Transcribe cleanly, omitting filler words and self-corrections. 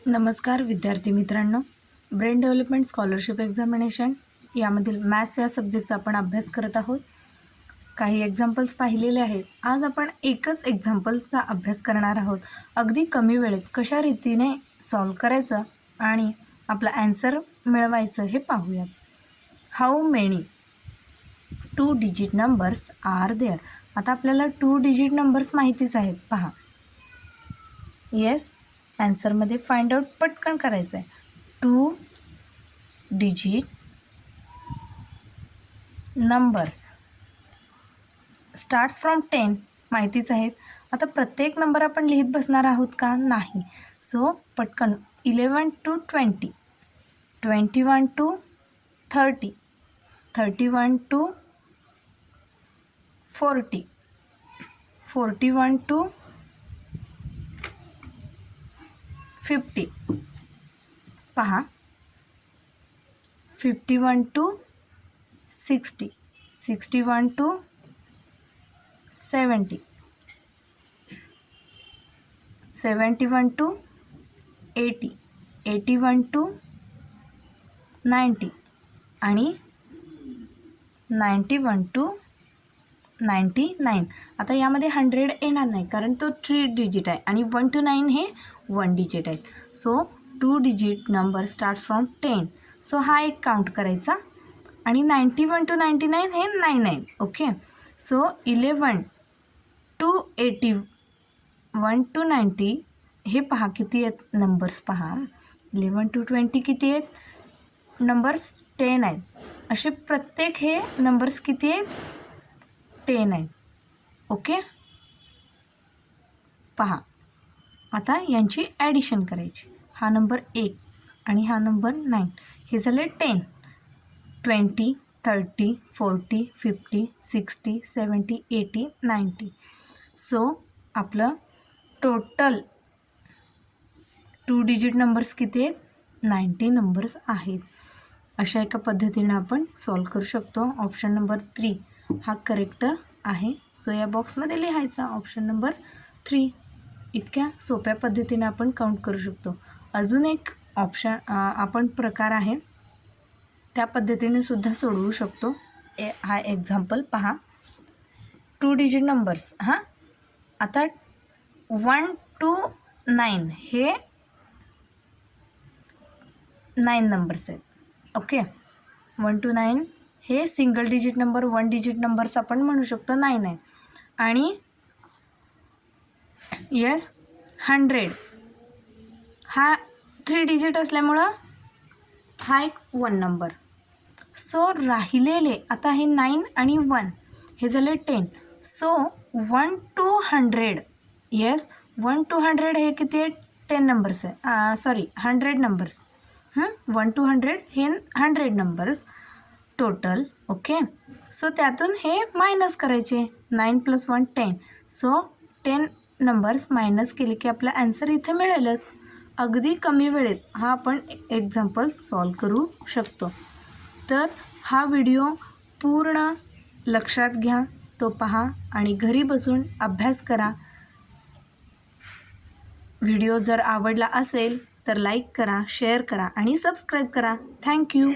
नमस्कार विद्यार्थी मित्रांनो, ब्रेन डेव्हलपमेंट स्कॉलरशिप एक्झामिनेशन यामधील मॅथ्स या सब्जेक्टचा आपण अभ्यास करत आहोत. काही एक्झाम्पल्स पाहिलेले आहेत. आज आपण एकच एक्झाम्पलचा अभ्यास करणार आहोत. अगदी कमी वेळेत कशा रीतीने सॉल्व करायचं आणि आपला ॲन्सर मिळवायचं हे पाहूयात. How many 2 digit numbers are there. आता आपल्याला 2 डिजिट नंबर्स माहितीच आहेत. पहा, येस, ॲन्सरमध्ये फाइंड आउट पटकन करायचं आहे. 2 डिजिट नंबर्स स्टार्ट्स फ्रॉम 10 माहितीच आहेत. आता प्रत्येक नंबर आपण लिहित बसणार आहोत का? नाही. सो पटकन 11 to 20, 21 to 30, 31 to 40, 41 to 50. पहा, 51 to 60, 61 to 70, 71 to 80, 81 to 90 आणि 91 to 99. आता यामध्ये 100 येणार नाही कारण तो 3 डिजिट आहे आणि 1 to 9 हे 1 डिजिट आहे. So 2 digit number start from 10. So हा एक काउंट करायचा आणि 91 to 99 हे 9 आहे. ओके. सो 11 to 80, 1 to 90 हे पहा किती आहेत नंबर्स. पहा, 11 to 20 किती आहेत नंबर्स? 10 आहेत. असे प्रत्येक हे नंबर्स किती आहेत? 10 आहेत. ओके. पहा, आता यांची ॲडिशन करायची. हा नंबर 1 आणि हा नंबर 9 हे झाले 10. 20, 30, 40, 50, 60, 70, 80, 90. सो आपलं टोटल 2 डिजिट नंबर्स किती आहेत? 90 नंबर्स आहेत. अशा एका पद्धतीनं आपण सॉल्व करू शकतो. ऑप्शन नंबर 3 हा करेक्ट आहे. सो या बॉक्समध्ये लिहायचा ऑप्शन नंबर 3. इतक्या सोप्या पद्धतीने आपण काउंट करू शकतो. अजून एक आपण प्रकार आहे, त्या पद्धतीने सुद्धा सोडवू शकतो. हा एक्झाम्पल पहा. 2 डिजिट नंबर्स. आता 1 to 9 हे 9 नंबर्स आहेत. ओके. 1 to 9 हे single digit number, 1 digit numbers आपण म्हणू शकतो. 9 आहे. आणि येस, 100 हा 3 डिजिट असल्यामुळं हा एक 1 नंबर. सो राहिलेले आता हे 9 आणि 1 हे झाले 10. सो 1 to 100, येस, 1 to 100 हे किती आहे? 10 नंबर्स आहे. Sorry, 100 numbers. 1 to 100 हे 100 नंबर्स टोटल. ओके. सो त्यातून हे मायनस करायचे. 9 + 1 10. सो 10 नंबर्स मायनस केले की आपला ॲन्सर इथे मिळेलच. अगदी कमी वेळेत हा आपण एक्झाम्पल सॉल्व करू शकतो. तर हा व्हिडिओ पूर्ण लक्षात घ्या, तो पहा आणि घरी बसून अभ्यास करा. व्हिडिओ जर आवडला असेल तर लाईक करा, शेअर करा आणि सबस्क्राईब करा. थँक्यू.